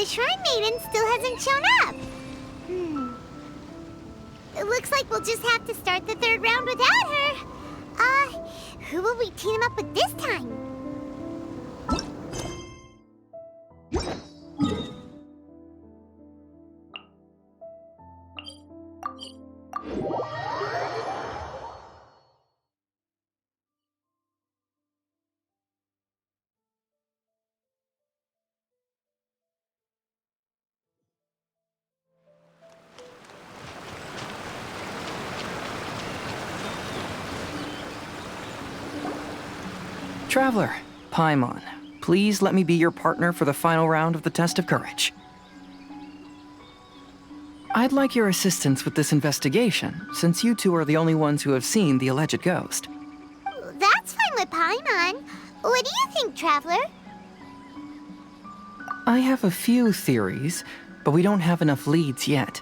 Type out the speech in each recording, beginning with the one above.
Shrine Maiden still hasn't shown up. It looks like we'll just have to start the third round without her. Who will we team up with this time? Traveler, Paimon, please let me be your partner for the final round of the test of courage. I'd like your assistance with this investigation, since you two are the only ones who have seen the alleged ghost. That's fine with Paimon. What do you think, Traveler? I have a few theories, but we don't have enough leads yet.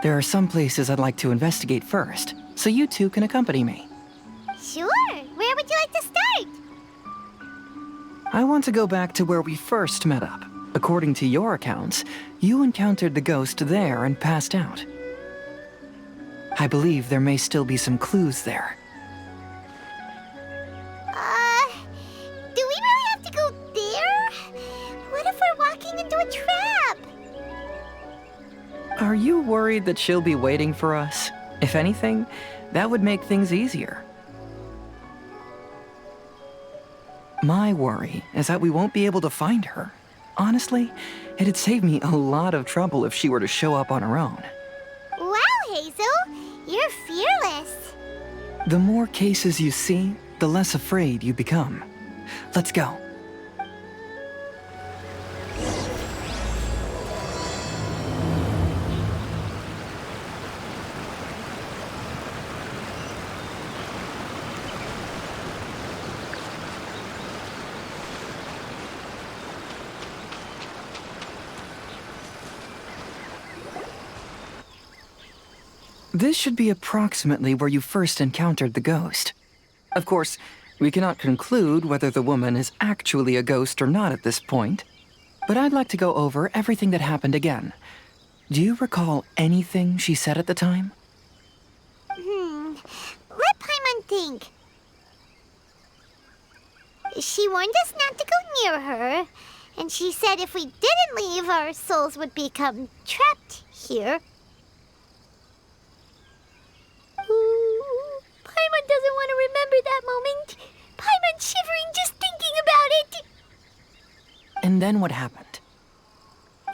There are some places I'd like to investigate first, so you two can accompany me. Sure. Where would you like to start? I want to go back to where we first met up. According to your accounts, you encountered the ghost there and passed out. I believe there may still be some clues there. Do we really have to go there? What if we're walking into a trap? Are you worried that she'll be waiting for us? If anything, that would make things easier. My worry is that we won't be able to find her. Honestly, it'd save me a lot of trouble if she were to show up on her own. Wow, Hazel! You're fearless. The more cases you see, the less afraid you become. Let's go. This should be approximately where you first encountered the ghost. Of course, we cannot conclude whether the woman is actually a ghost or not at this point, but I'd like to go over everything that happened again. Do you recall anything she said at the time? Let Paimon think. She warned us not to go near her, and she said if we didn't leave, our souls would become trapped here. Paimon doesn't want to remember that moment. Paimon's shivering just thinking about it. And then what happened?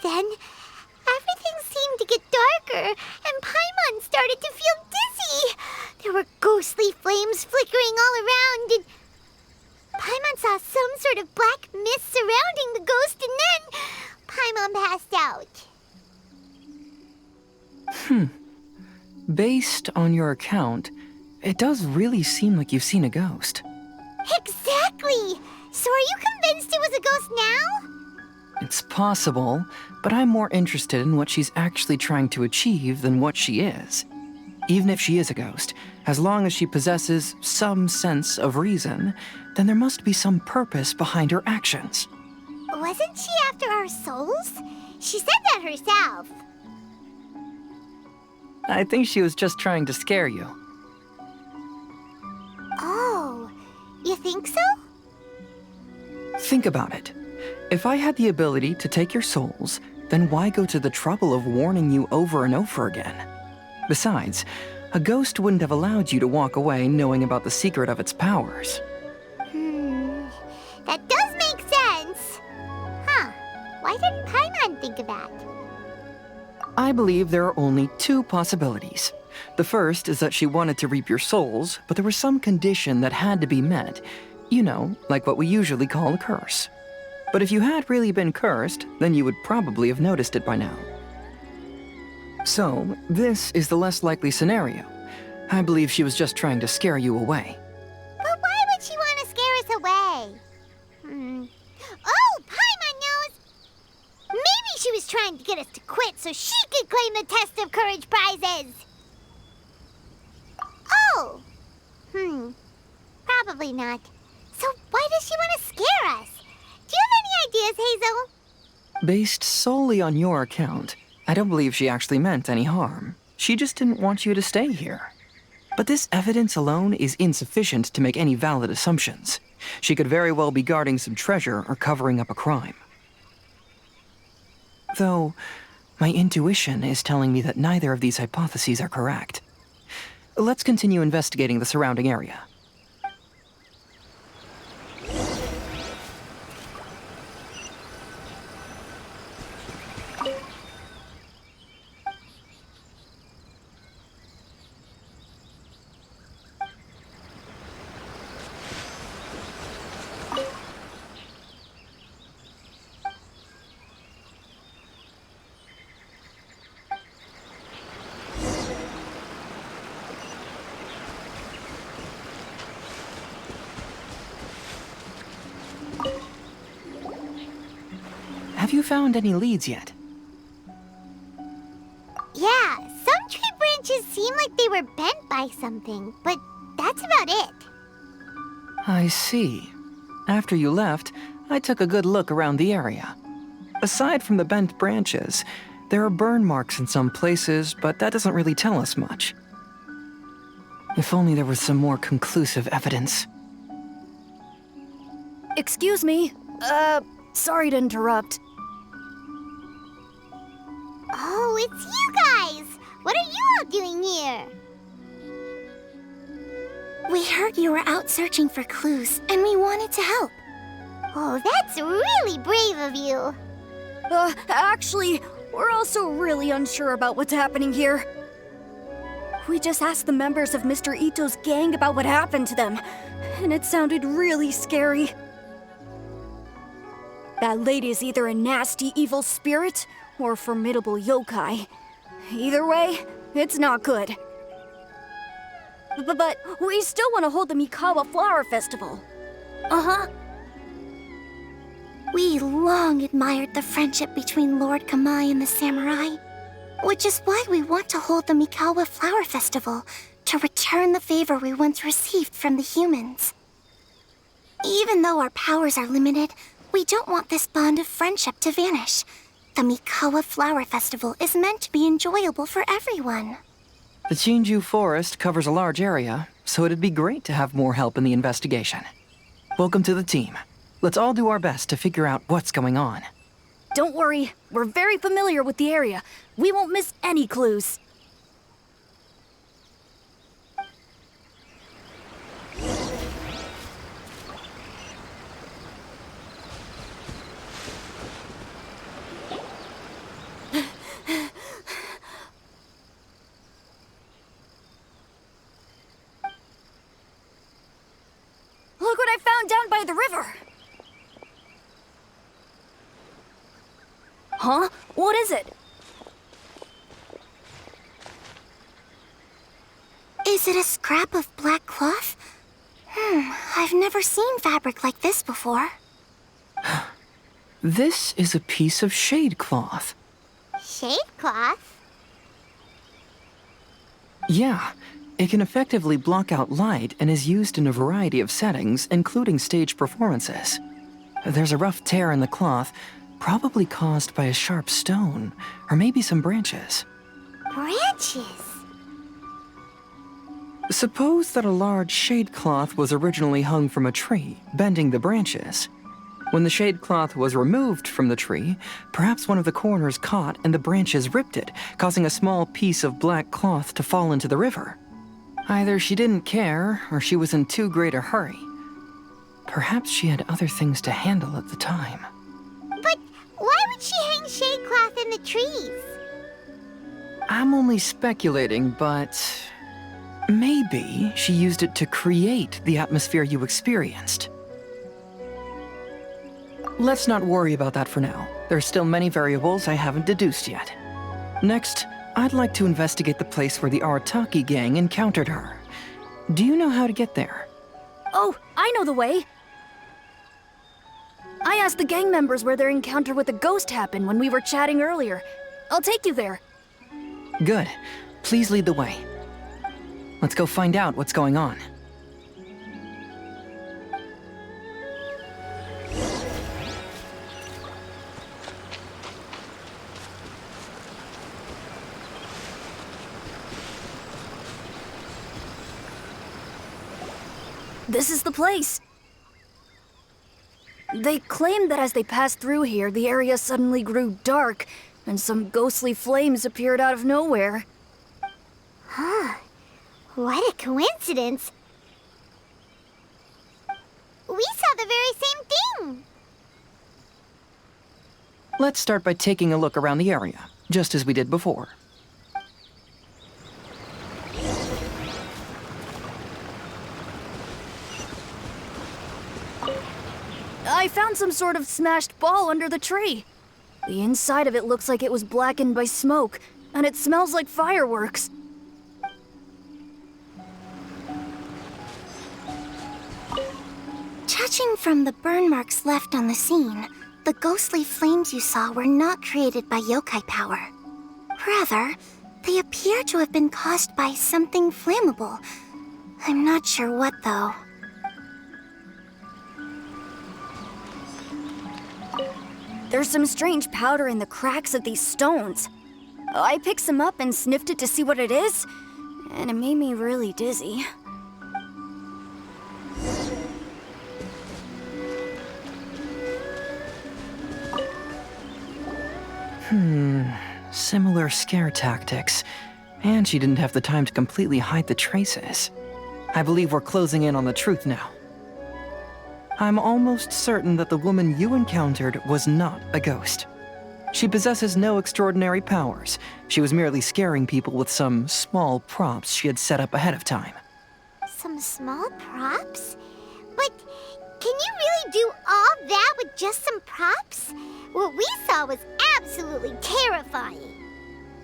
Then, everything seemed to get darker, and Paimon started to feel dizzy. There were ghostly flames flickering all around, and Paimon saw some sort of black mist surrounding the ghost, and then Paimon passed out. Based on your account, it does really seem like you've seen a ghost. Exactly! So are you convinced it was a ghost now? It's possible, but I'm more interested in what she's actually trying to achieve than what she is. Even if she is a ghost, as long as she possesses some sense of reason, then there must be some purpose behind her actions. Wasn't she after our souls? She said that herself. I think she was just trying to scare you. Oh, you think so? Think about it. If I had the ability to take your souls, then why go to the trouble of warning you over and over again? Besides, a ghost wouldn't have allowed you to walk away knowing about the secret of its powers. That does make sense. Huh, why didn't Paimon think of that? I believe there are only two possibilities. The first is that she wanted to reap your souls, but there was some condition that had to be met. You know, like what we usually call a curse. But if you had really been cursed, then you would probably have noticed it by now. So, this is the less likely scenario. I believe she was just trying to scare you away. But why would she want to scare us away? Oh, Paimon knows! Maybe she was trying to get us to quit so she could claim the Test of Courage prizes! Oh! Probably not. So why does she want to scare us? Do you have any ideas, Hazel? Based solely on your account, I don't believe she actually meant any harm. She just didn't want you to stay here. But this evidence alone is insufficient to make any valid assumptions. She could very well be guarding some treasure or covering up a crime. Though, my intuition is telling me that neither of these hypotheses are correct. Let's continue investigating the surrounding area. Have you found any leads yet? Yeah, some tree branches seem like they were bent by something, but that's about it. I see. After you left, I took a good look around the area. Aside from the bent branches, there are burn marks in some places, but that doesn't really tell us much. If only there was some more conclusive evidence. Excuse me. Sorry to interrupt. Oh, it's you guys! What are you all doing here? We heard you were out searching for clues, and we wanted to help. Oh, that's really brave of you. Actually, we're also really unsure about what's happening here. We just asked the members of Mr. Ito's gang about what happened to them, and it sounded really scary. That lady is either a nasty, evil spirit or a formidable yokai. Either way, it's not good. But we still want to hold the Mikawa Flower Festival. Uh-huh. We long admired the friendship between Lord Kamai and the samurai, which is why we want to hold the Mikawa Flower Festival to return the favor we once received from the humans. Even though our powers are limited, we don't want this bond of friendship to vanish. The Mikawa Flower Festival is meant to be enjoyable for everyone. The Chinju Forest covers a large area, so it'd be great to have more help in the investigation. Welcome to the team. Let's all do our best to figure out what's going on. Don't worry, we're very familiar with the area. We won't miss any clues. Look what I found down by the river! Huh? What is it? Is it a scrap of black cloth? I've never seen fabric like this before. This is a piece of shade cloth. Shade cloth? Yeah, it can effectively block out light and is used in a variety of settings, including stage performances. There's a rough tear in the cloth, probably caused by a sharp stone, or maybe some branches. Branches? Suppose that a large shade cloth was originally hung from a tree, bending the branches. When the shade cloth was removed from the tree, perhaps one of the corners caught and the branches ripped it, causing a small piece of black cloth to fall into the river. Either she didn't care, or she was in too great a hurry. Perhaps she had other things to handle at the time. But why would she hang shade cloth in the trees? I'm only speculating, but maybe she used it to create the atmosphere you experienced. Let's not worry about that for now. There are still many variables I haven't deduced yet. Next, I'd like to investigate the place where the Arataki gang encountered her. Do you know how to get there? Oh, I know the way. I asked the gang members where their encounter with the ghost happened when we were chatting earlier. I'll take you there. Good. Please lead the way. Let's go find out what's going on. This is the place. They claim that as they passed through here, the area suddenly grew dark, and some ghostly flames appeared out of nowhere. What a coincidence. We saw the very same thing. Let's start by taking a look around the area, just as we did before. I found some sort of smashed ball under the tree. The inside of it looks like it was blackened by smoke, and it smells like fireworks. Judging from the burn marks left on the scene, the ghostly flames you saw were not created by yokai power. Rather, they appear to have been caused by something flammable. I'm not sure what, though. There's some strange powder in the cracks of these stones. I picked some up and sniffed it to see what it is, and it made me really dizzy. Similar scare tactics. And she didn't have the time to completely hide the traces. I believe we're closing in on the truth now. I'm almost certain that the woman you encountered was not a ghost. She possesses no extraordinary powers. She was merely scaring people with some small props she had set up ahead of time. Some small props? But can you really do all that with just some props? What we saw was absolutely terrifying.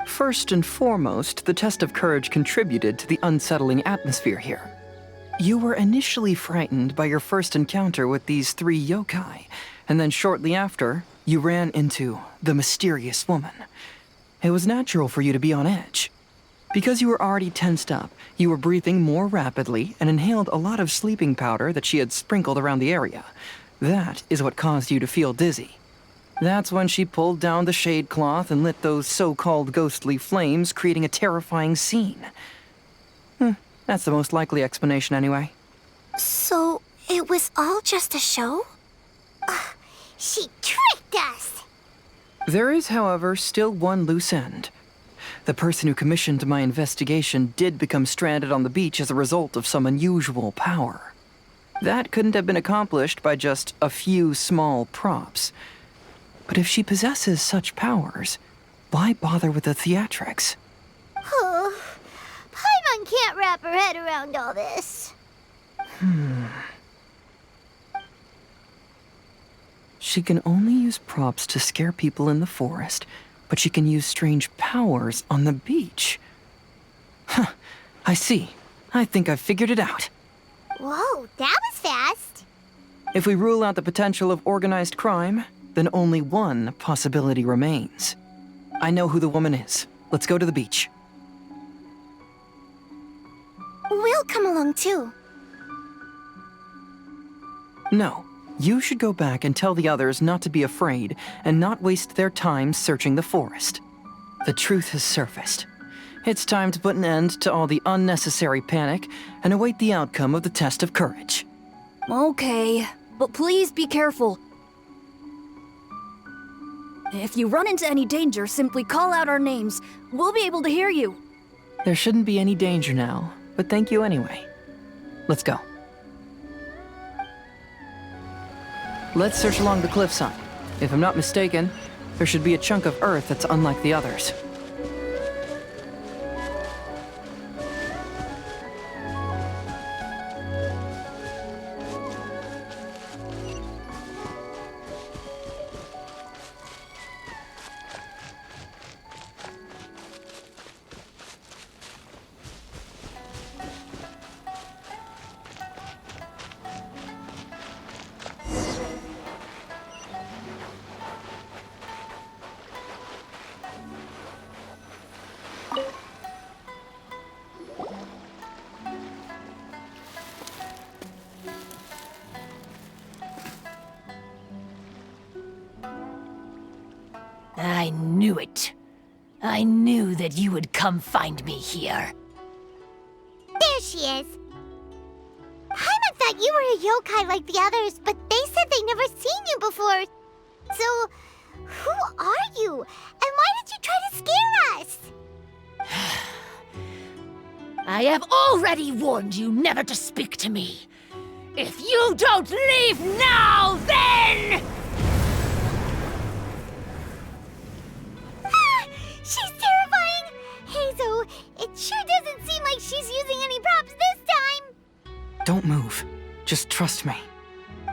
First and foremost, the test of courage contributed to the unsettling atmosphere here. You were initially frightened by your first encounter with these three yokai, and then shortly after, you ran into the mysterious woman. It was natural for you to be on edge. Because you were already tensed up, you were breathing more rapidly and inhaled a lot of sleeping powder that she had sprinkled around the area. That is what caused you to feel dizzy. That's when she pulled down the shade cloth and lit those so-called ghostly flames, creating a terrifying scene. That's the most likely explanation anyway. So, it was all just a show? She tricked us! There is, however, still one loose end. The person who commissioned my investigation did become stranded on the beach as a result of some unusual power. That couldn't have been accomplished by just a few small props. But if she possesses such powers, why bother with the theatrics? Paimon can't wrap her head around all this. She can only use props to scare people in the forest, but she can use strange powers on the beach. I see. I think I've figured it out. Whoa, that was fast. If we rule out the potential of organized crime, then only one possibility remains. I know who the woman is. Let's go to the beach. We'll come along too. No, you should go back and tell the others not to be afraid and not waste their time searching the forest. The truth has surfaced. It's time to put an end to all the unnecessary panic and await the outcome of the test of courage. Okay, but please be careful. If you run into any danger, simply call out our names. We'll be able to hear you. There shouldn't be any danger now, but thank you anyway. Let's go. Let's search along the cliffside. If I'm not mistaken, there should be a chunk of earth that's unlike the others. I knew it. I knew that you would come find me here. There she is. Paimon thought you were a yokai like the others, but they said they never seen you before. So, who are you? And why did you try to scare us? I have already warned you never to speak to me. If you don't leave now, then... She's terrifying! Hazel, it sure doesn't seem like she's using any props this time! Don't move. Just trust me.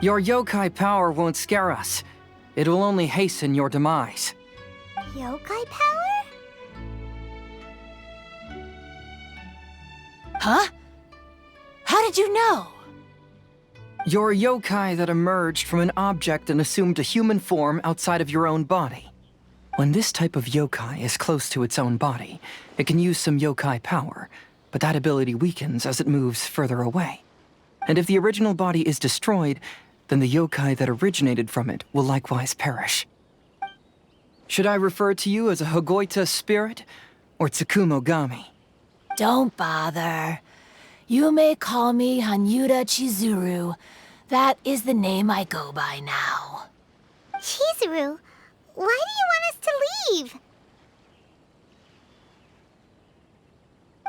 Your yokai power won't scare us. It will only hasten your demise. Yokai power? Huh? How did you know? You're a yokai that emerged from an object and assumed a human form outside of your own body. When this type of yokai is close to its own body, it can use some yokai power, but that ability weakens as it moves further away. And if the original body is destroyed, then the yokai that originated from it will likewise perish. Should I refer to you as a Hagoita spirit or Tsukumogami? Don't bother. You may call me Hanyuda Chizuru. That is the name I go by now. Chizuru, why do you want us to leave?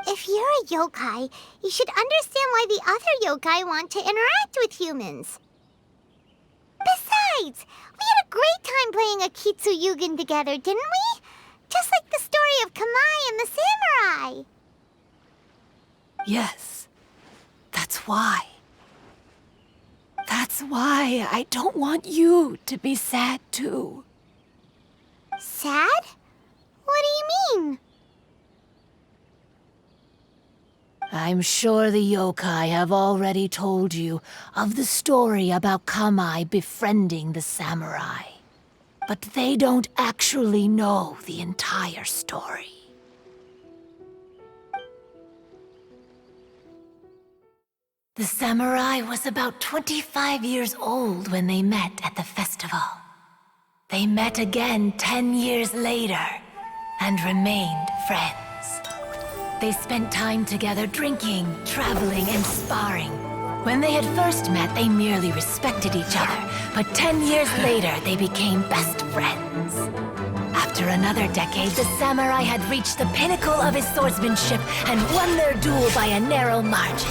If you're a yokai, you should understand why the other yokai want to interact with humans. Besides, we had a great time playing Akitsu Yuugei together, didn't we? Just like the story of Kamai and the samurai. Yes, that's why. That's why I don't want you to be sad too. Sad? What do you mean? I'm sure the yokai have already told you of the story about Kamai befriending the samurai. But they don't actually know the entire story. The samurai was about 25 years old when they met at the festival. They met again 10 years later and remained friends. They spent time together drinking, traveling, and sparring. When they had first met, they merely respected each other, but 10 years later, they became best friends. After another decade, the samurai had reached the pinnacle of his swordsmanship and won their duel by a narrow margin.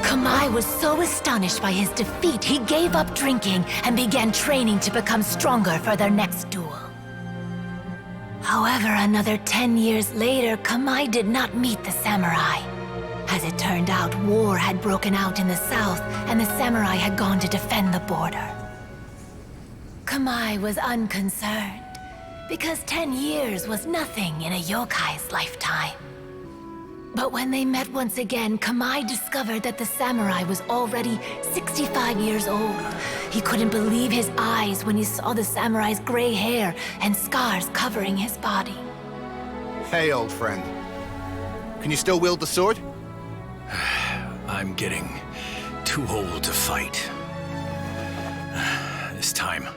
Kamai was so astonished by his defeat, he gave up drinking and began training to become stronger for their next duel. However, another 10 years later, Kamai did not meet the samurai. As it turned out, war had broken out in the south, and the samurai had gone to defend the border. Kamai was unconcerned, because 10 years was nothing in a yokai's lifetime. But when they met once again, Kamai discovered that the samurai was already 65 years old. He couldn't believe his eyes when he saw the samurai's gray hair and scars covering his body. Hey, old friend. Can you still wield the sword? I'm getting too old to fight. This time,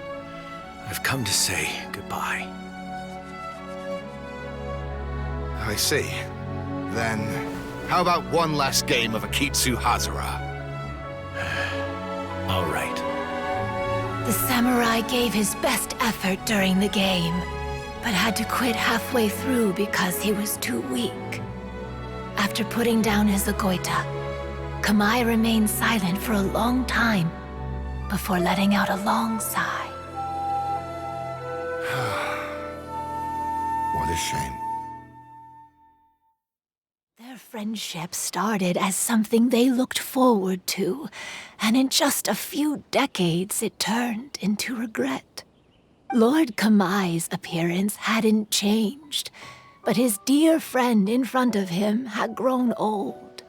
I've come to say goodbye. I see. Then, how about one last game of Akitsu Hazara? All right. The samurai gave his best effort during the game, but had to quit halfway through because he was too weak. After putting down his Agoita, Kamai remained silent for a long time before letting out a long sigh. What a shame. Their friendship started as something they looked forward to, and in just a few decades it turned into regret. Lord Kamai's appearance hadn't changed, but his dear friend in front of him had grown old.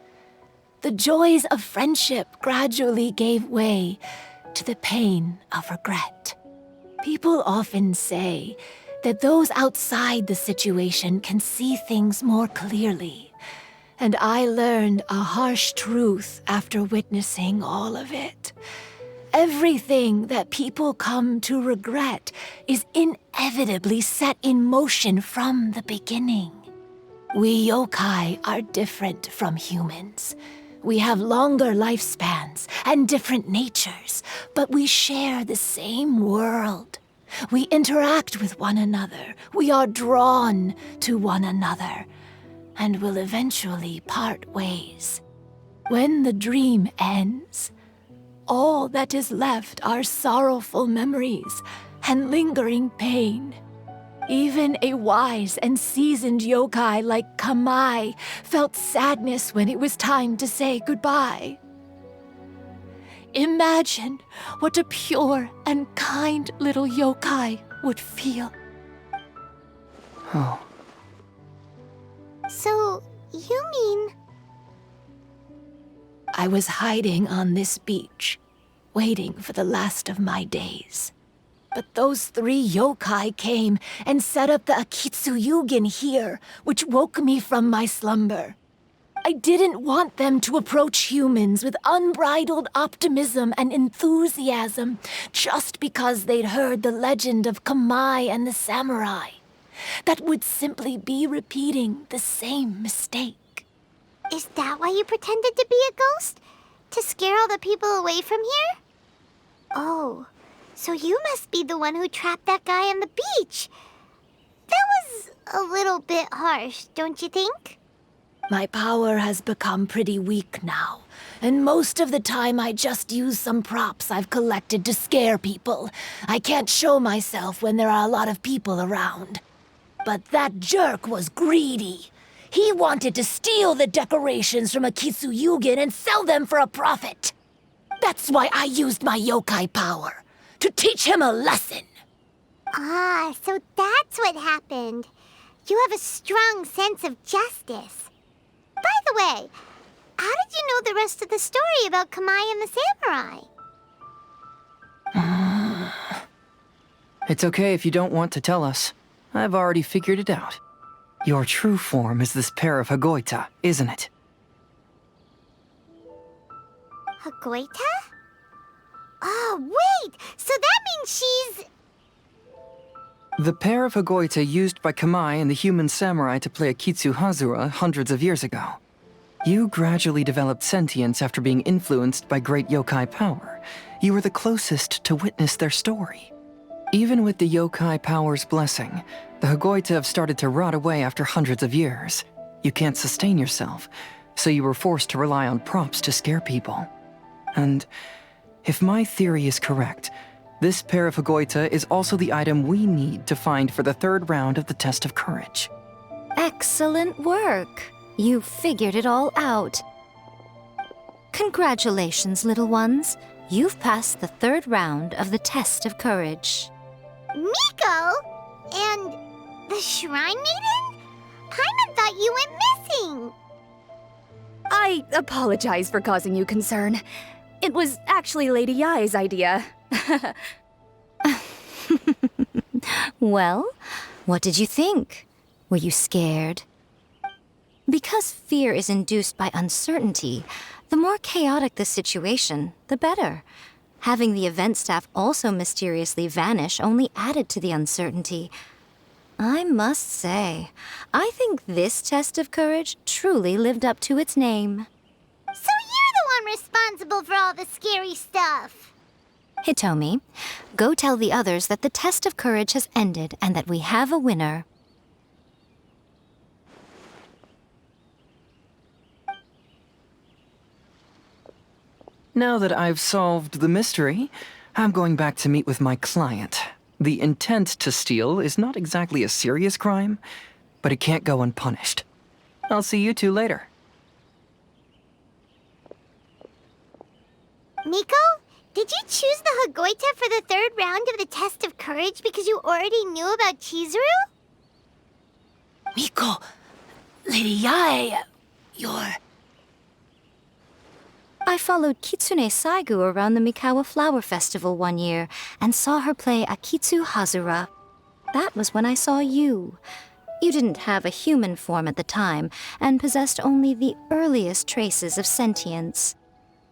The joys of friendship gradually gave way to the pain of regret. People often say that those outside the situation can see things more clearly. And I learned a harsh truth after witnessing all of it. Everything that people come to regret is inevitably set in motion from the beginning. We yokai are different from humans. We have longer lifespans and different natures, but we share the same world. We interact with one another. We are drawn to one another, and will eventually part ways. When the dream ends, all that is left are sorrowful memories and lingering pain. Even a wise and seasoned yokai like Kamai felt sadness when it was time to say goodbye. Imagine what a pure and kind little yokai would feel. Oh. So, you mean... I was hiding on this beach, waiting for the last of my days. But those 3 yokai came and set up the Akitsu Yuugei here, which woke me from my slumber. I didn't want them to approach humans with unbridled optimism and enthusiasm just because they'd heard the legend of Kamai and the samurai. That would simply be repeating the same mistake. Is that why you pretended to be a ghost? To scare all the people away from here? Oh, so you must be the one who trapped that guy on the beach. That was a little bit harsh, don't you think? My power has become pretty weak now, and most of the time I just use some props I've collected to scare people. I can't show myself when there are a lot of people around. But that jerk was greedy. He wanted to steal the decorations from Akitsu Yuugei and sell them for a profit. That's why I used my yokai power, to teach him a lesson. Ah, so that's what happened. You have a strong sense of justice. By the way, how did you know the rest of the story about Kamai and the samurai? It's okay if you don't want to tell us. I've already figured it out. Your true form is this pair of Hagoita, isn't it? Hagoita? Oh, wait! So that means she's... The pair of Hagoita used by Kamai and the human samurai to play Akitsu Hazura hundreds of years ago. You gradually developed sentience after being influenced by great yokai power. You were the closest to witness their story. Even with the yokai power's blessing, the Hagoita have started to rot away after hundreds of years. You can't sustain yourself, so you were forced to rely on props to scare people. And if my theory is correct, this pair of Hagoita is also the item we need to find for the 3rd round of the test of courage. Excellent work. You figured it all out. Congratulations, little ones. You've passed the 3rd round of the test of courage. Miko? And the Shrine Maiden? Paimon thought you went missing. I apologize for causing you concern. It was actually Lady Yai's idea. Well, what did you think? Were you scared? Because fear is induced by uncertainty, the more chaotic the situation, the better. Having the event staff also mysteriously vanish only added to the uncertainty. I must say, I think this test of courage truly lived up to its name. So you're the one responsible for all the scary stuff. Hitomi, go tell the others that the test of courage has ended and that we have a winner. Now that I've solved the mystery, I'm going back to meet with my client. The intent to steal is not exactly a serious crime, but it can't go unpunished. I'll see you two later. Miko, did you choose the Hagoita for the 3rd round of the test of courage because you already knew about Chizuru? Miko, Lady Yai, you're... I followed Kitsune Saigu around the Mikawa Flower Festival one year and saw her play Akitsu Hazura. That was when I saw you. You didn't have a human form at the time and possessed only the earliest traces of sentience.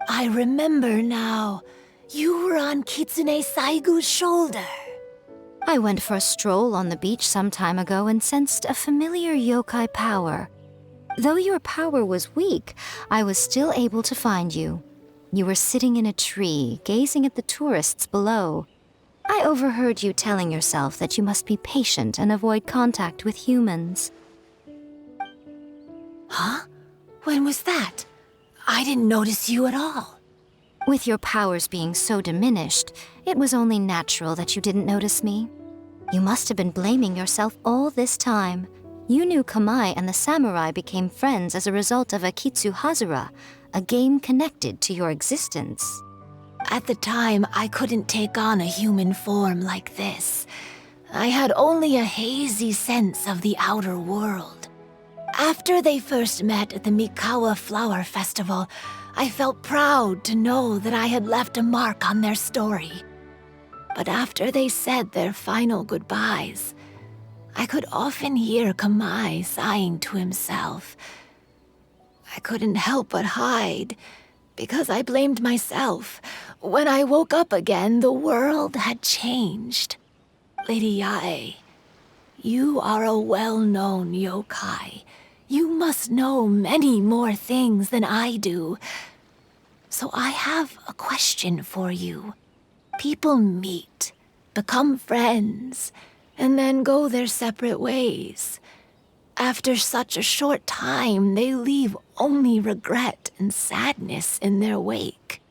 I remember now. You were on Kitsune Saigu's shoulder. I went for a stroll on the beach some time ago and sensed a familiar yokai power. Though your power was weak, I was still able to find you. You were sitting in a tree, gazing at the tourists below. I overheard you telling yourself that you must be patient and avoid contact with humans. Huh? When was that? I didn't notice you at all. With your powers being so diminished, it was only natural that you didn't notice me. You must have been blaming yourself all this time. You knew Kamai and the samurai became friends as a result of Akitsu Hazura, a game connected to your existence. At the time, I couldn't take on a human form like this. I had only a hazy sense of the outer world. After they first met at the Mikawa Flower Festival, I felt proud to know that I had left a mark on their story. But after they said their final goodbyes, I could often hear Kamai sighing to himself. I couldn't help but hide, because I blamed myself. When I woke up again, the world had changed. Lady Yae, you are a well-known yokai. You must know many more things than I do. So I have a question for you. People meet, become friends, and then go their separate ways. After such a short time, they leave only regret and sadness in their wake.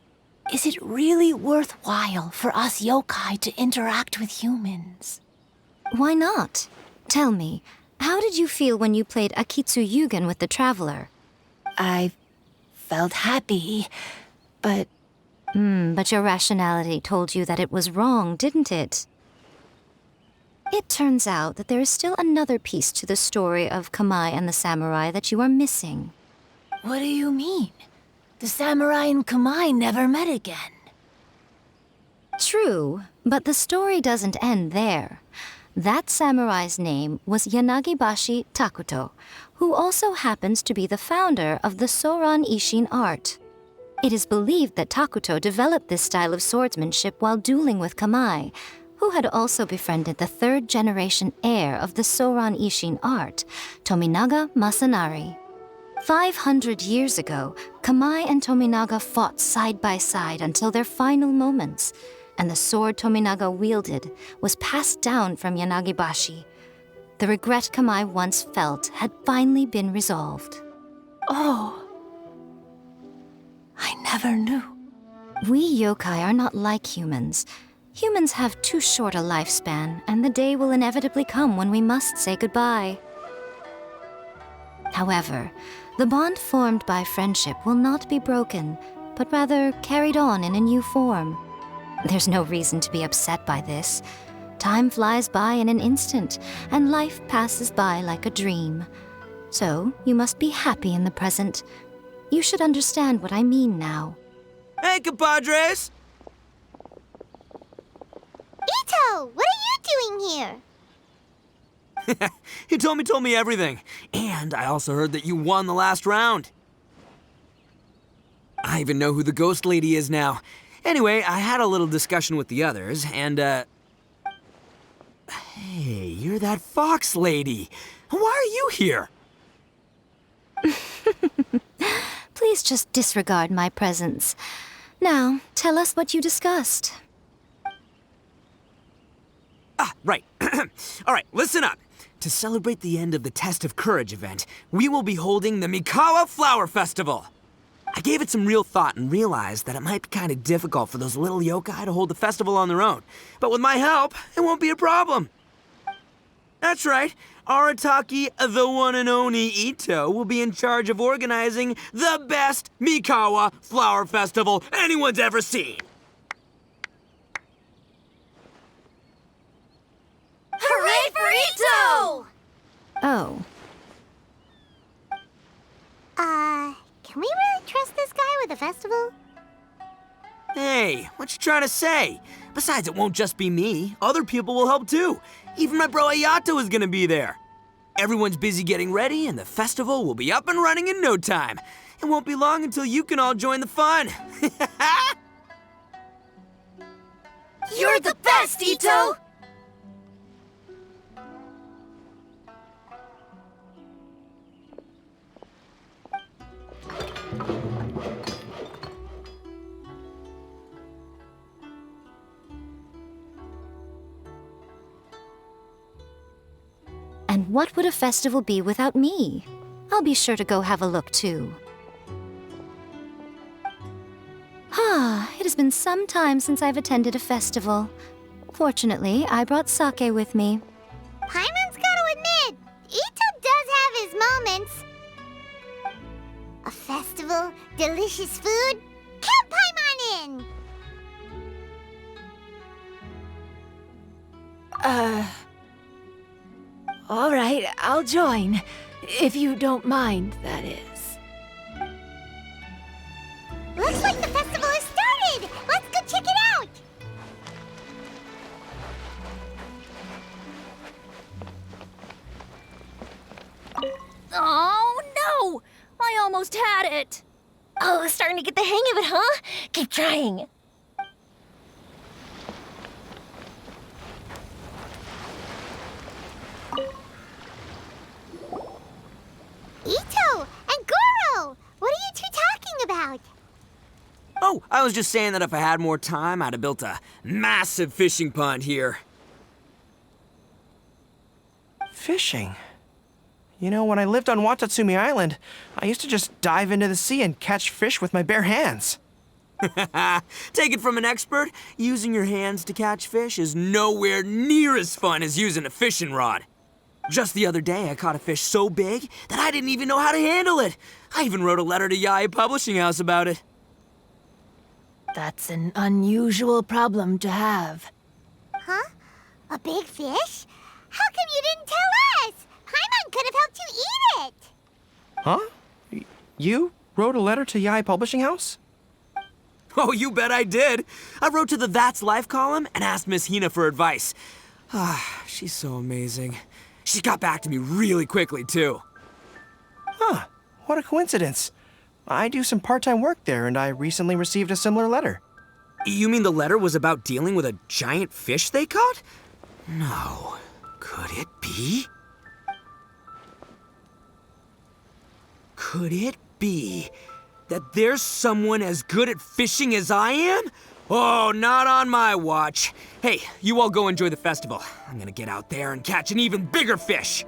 Is it really worthwhile for us yokai to interact with humans? Why not? Tell me, how did you feel when you played Akitsu Yuugei with the Traveler? I felt happy, but... But your rationality told you that it was wrong, didn't it? It turns out that there is still another piece to the story of Kamai and the samurai that you are missing. What do you mean? The samurai and Kamai never met again. True, but the story doesn't end there. That samurai's name was Yanagibashi Takuto, who also happens to be the founder of the Soran Ishin art. It is believed that Takuto developed this style of swordsmanship while dueling with Kamai, who had also befriended the third-generation heir of the Soran Ishin art, Tominaga Masanari. 500 years ago, Kamai and Tominaga fought side by side until their final moments, and the sword Tominaga wielded was passed down from Yanagibashi. The regret Kamai once felt had finally been resolved. Oh, I never knew. We yokai are not like humans. Humans have too short a lifespan, and the day will inevitably come when we must say goodbye. However, the bond formed by friendship will not be broken, but rather carried on in a new form. There's no reason to be upset by this. Time flies by in an instant, and life passes by like a dream. So, you must be happy in the present. You should understand what I mean now. Hey, compadres! Ito, what are you doing here? He told me everything. And I also heard that you won the last round. I even know who the ghost lady is now. Anyway, I had a little discussion with the others, and, Hey, you're that fox lady. Why are you here? Please just disregard my presence. Now, tell us what you discussed. Right. All right, listen up. To celebrate the end of the Test of Courage event, we will be holding the Mikawa Flower Festival. I gave it some real thought and realized that it might be kind of difficult for those little yokai to hold the festival on their own. But with my help, it won't be a problem. That's right. Arataki, the one and only Ito, will be in charge of organizing the best Mikawa Flower Festival anyone's ever seen. Hooray for Ito! Oh. Can we really trust this guy with the festival? Hey, what you trying to say? Besides, it won't just be me. Other people will help too. Even my bro Ayato is gonna be there. Everyone's busy getting ready, and the festival will be up and running in no time. It won't be long until you can all join the fun. You're the best, Ito! And what would a festival be without me? I'll be sure to go have a look too. It has been some time since I've attended a festival. Fortunately, I brought sake with me. Paimon's gotta admit, Ito does have his moments. A festival, delicious food, count Paimon in! All right, I'll join. If you don't mind, that is. Looks like the festival has started! Let's go check it out! Oh, no! I almost had it! Oh, starting to get the hang of it, huh? Keep trying. Ito and Goro! What are you two talking about? Oh, I was just saying that if I had more time, I'd have built a massive fishing pond here. Fishing? You know, when I lived on Watatsumi Island, I used to just dive into the sea and catch fish with my bare hands. Take it from an expert, using your hands to catch fish is nowhere near as fun as using a fishing rod. Just the other day, I caught a fish so big that I didn't even know how to handle it. I even wrote a letter to Yae Publishing House about it. That's an unusual problem to have. Huh? A big fish? How come you didn't tell us? Paimon could have helped you eat it! Huh? You wrote a letter to Yae Publishing House? Oh, you bet I did. I wrote to the That's Life column and asked Miss Hina for advice. She's so amazing. She got back to me really quickly, too. Huh. What a coincidence. I do some part-time work there, and I recently received a similar letter. You mean the letter was about dealing with a giant fish they caught? No. Could it be? Could it be that there's someone as good at fishing as I am? Oh, not on my watch. Hey, you all go enjoy the festival. I'm gonna get out there and catch an even bigger fish.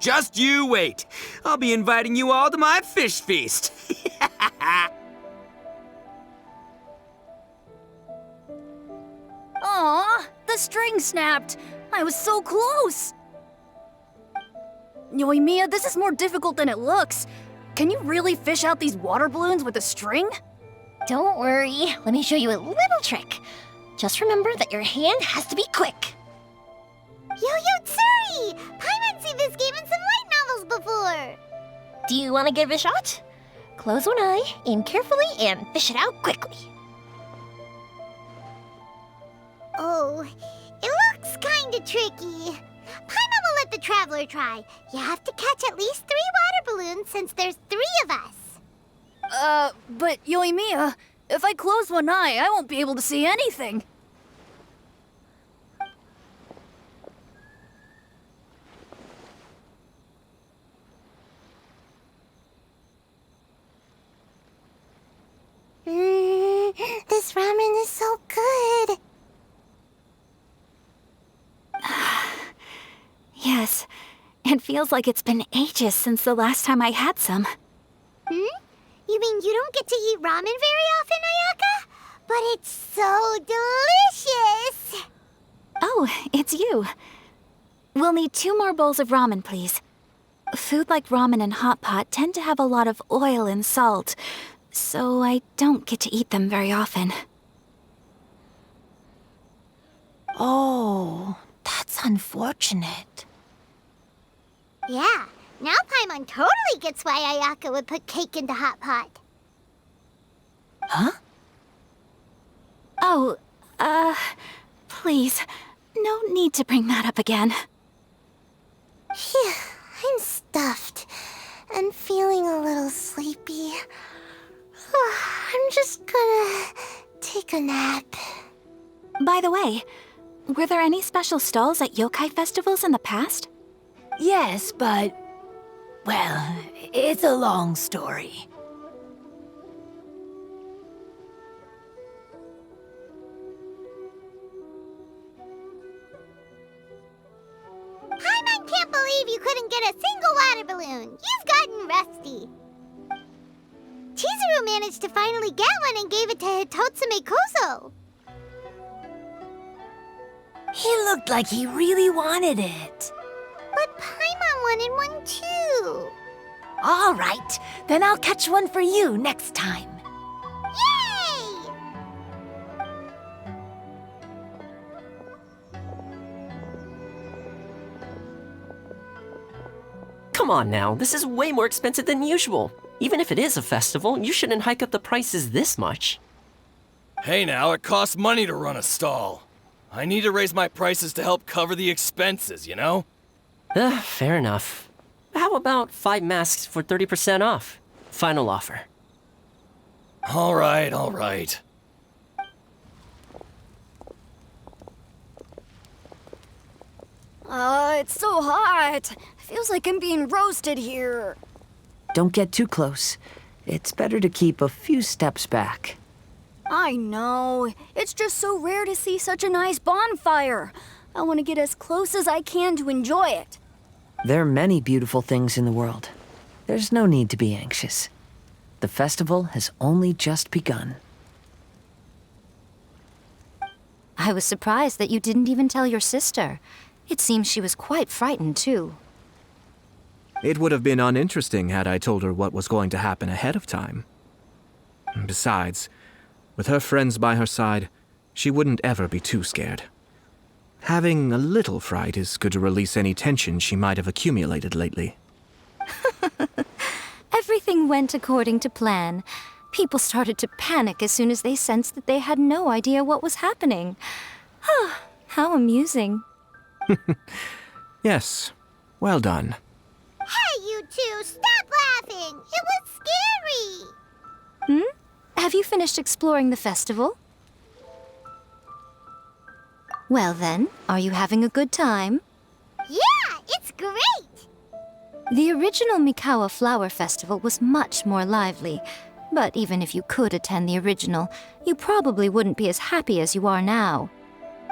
Just you wait. I'll be inviting you all to my fish feast. Aw, the string snapped. I was so close. Yoimiya, this is more difficult than it looks. Can you really fish out these water balloons with a string? Don't worry, let me show you a little trick. Just remember that your hand has to be quick. Yo-Yo Tsuri! Paimon's seen this game in some light novels before! Do you want to give it a shot? Close one eye, aim carefully, and fish it out quickly. Oh, it looks kinda tricky. Paimon will let the traveler try. You have to catch at least 3 water balloons since there's 3 of us. But Yoimiya, if I close one eye, I won't be able to see anything. This ramen is so good. Yes, it feels like it's been ages since the last time I had some. You mean you don't get to eat ramen very often, Ayaka? But it's so delicious! Oh, it's you. We'll need 2 more bowls of ramen, please. Food like ramen and hot pot tend to have a lot of oil and salt, so I don't get to eat them very often. Oh, that's unfortunate. Yeah, now Paimon totally gets why Ayaka would put cake into hot pot. Huh? Oh, please, no need to bring that up again. Phew, I'm stuffed and feeling a little sleepy. I'm just gonna take a nap. By the way, were there any special stalls at yokai festivals in the past? Yes, but... well, it's a long story. afternoon. You've gotten rusty. Chizuru managed to finally get one and gave it to Hitotsume Kozo. He looked like he really wanted it. But Paimon wanted one too. All right, then I'll catch one for you next time. Yay! Come on now, this is way more expensive than usual. Even if it is a festival, you shouldn't hike up the prices this much. Hey now, it costs money to run a stall. I need to raise my prices to help cover the expenses, you know? Fair enough. How about 5 masks for 30% off? Final offer. All right. It's so hot. Feels like I'm being roasted here. Don't get too close. It's better to keep a few steps back. I know. It's just so rare to see such a nice bonfire. I want to get as close as I can to enjoy it. There are many beautiful things in the world. There's no need to be anxious. The festival has only just begun. I was surprised that you didn't even tell your sister. It seems she was quite frightened, too. It would have been uninteresting had I told her what was going to happen ahead of time. Besides, with her friends by her side, she wouldn't ever be too scared. Having a little fright is good to release any tension she might have accumulated lately. Everything went according to plan. People started to panic as soon as they sensed that they had no idea what was happening. How amusing. Yes, well done. Hey, you two, stop laughing! It was scary! Have you finished exploring the festival? Well then, are you having a good time? Yeah, it's great! The original Mikawa Flower Festival was much more lively, but even if you could attend the original, you probably wouldn't be as happy as you are now.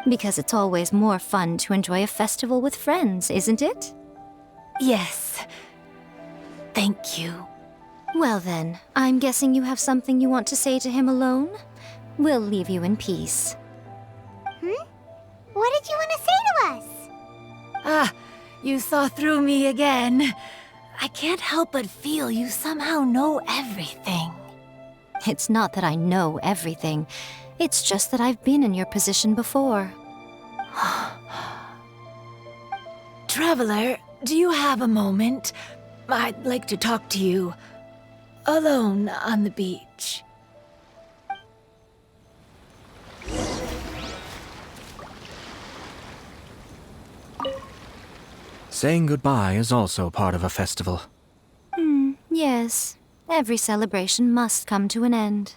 Because it's always more fun to enjoy a festival with friends, isn't it? Yes. Thank you. Well then, I'm guessing you have something you want to say to him alone? We'll leave you in peace. What did you want to say to us? You saw through me again. I can't help but feel you somehow know everything. It's not that I know everything. It's just that I've been in your position before. Traveler, do you have a moment? I'd like to talk to you. Alone on the beach. Saying goodbye is also part of a festival. Yes. Every celebration must come to an end.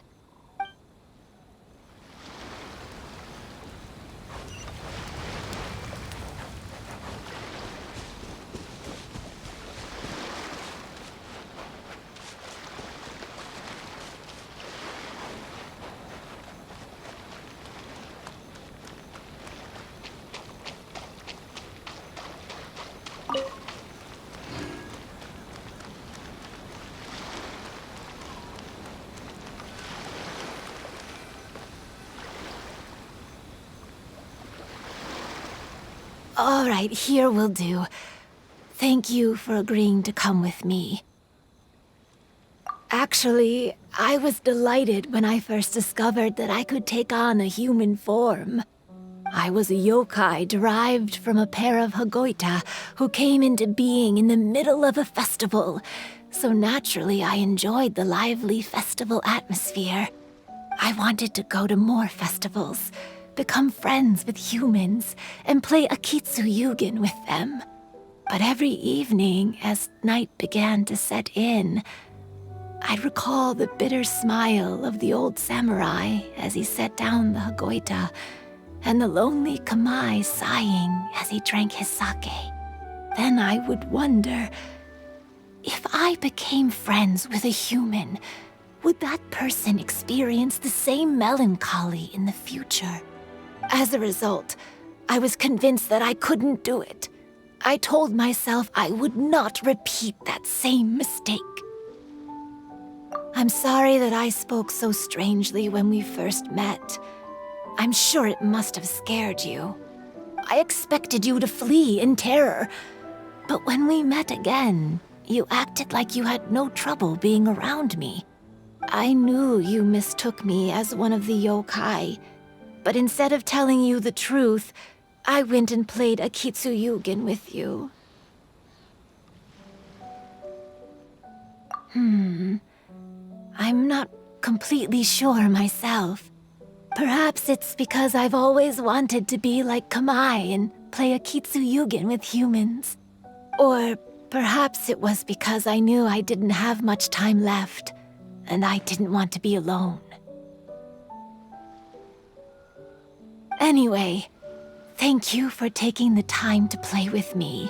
All right, here will do. Thank you for agreeing to come with me. Actually, I was delighted when I first discovered that I could take on a human form. I was a yokai derived from a pair of Hagoita who came into being in the middle of a festival, so naturally I enjoyed the lively festival atmosphere. I wanted to go to more festivals, become friends with humans, and play Akitsu Yuugei with them. But every evening, as night began to set in, I'd recall the bitter smile of the old samurai as he set down the Hagoita, and the lonely Kamae sighing as he drank his sake. Then I would wonder, if I became friends with a human, would that person experience the same melancholy in the future? As a result, I was convinced that I couldn't do it. I told myself I would not repeat that same mistake. I'm sorry that I spoke so strangely when we first met. I'm sure it must have scared you. I expected you to flee in terror, but when we met again, you acted like you had no trouble being around me. I knew you mistook me as one of the yokai, but instead of telling you the truth, I went and played Akitsu Yuugei with you. I'm not completely sure myself. Perhaps it's because I've always wanted to be like Kamai and play Akitsu Yuugei with humans. Or perhaps it was because I knew I didn't have much time left, and I didn't want to be alone. Anyway, thank you for taking the time to play with me.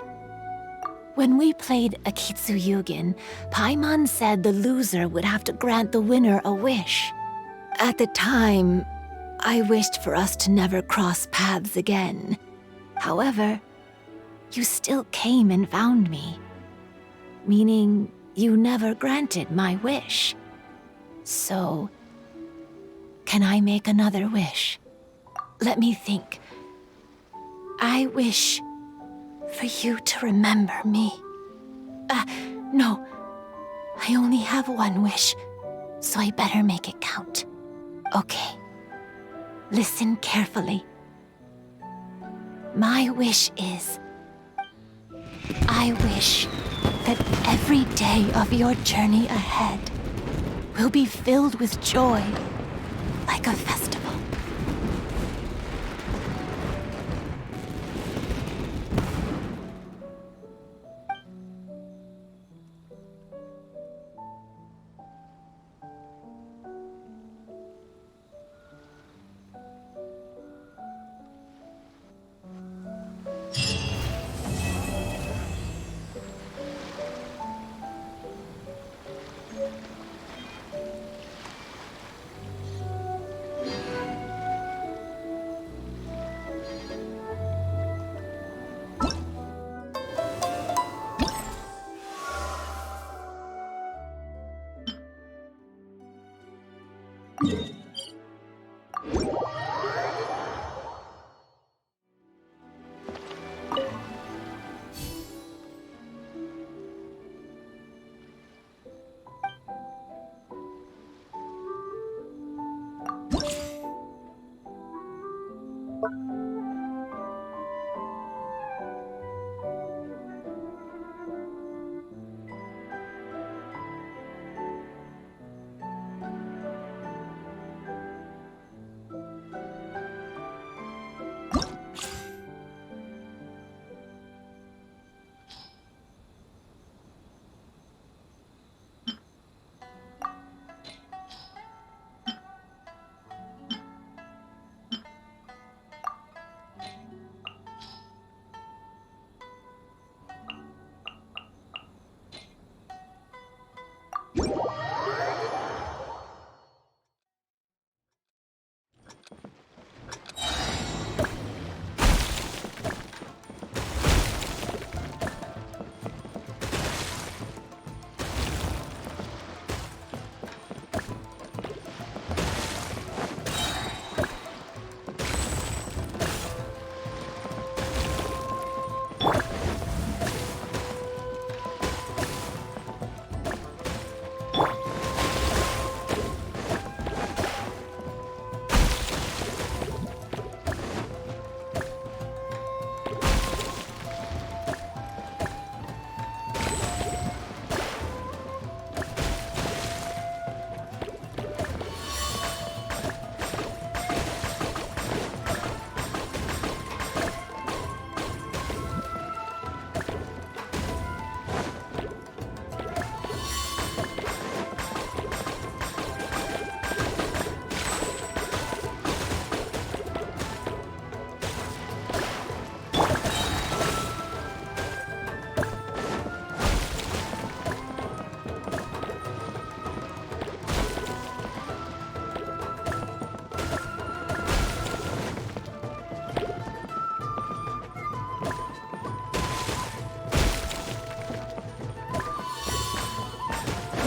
When we played Akitsu Yuugei, Paimon said the loser would have to grant the winner a wish. At the time, I wished for us to never cross paths again. However, you still came and found me, meaning you never granted my wish. So, can I make another wish? Let me think. I wish for you to remember me. No. I only have one wish, so I better make it count. Okay. Listen carefully. My wish is, I wish that every day of your journey ahead will be filled with joy, like a festival.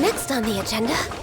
Next on the agenda.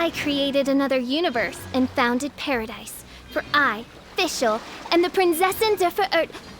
I created another universe and founded paradise. For I, Fischl, am the Prinzessin der Verirrten.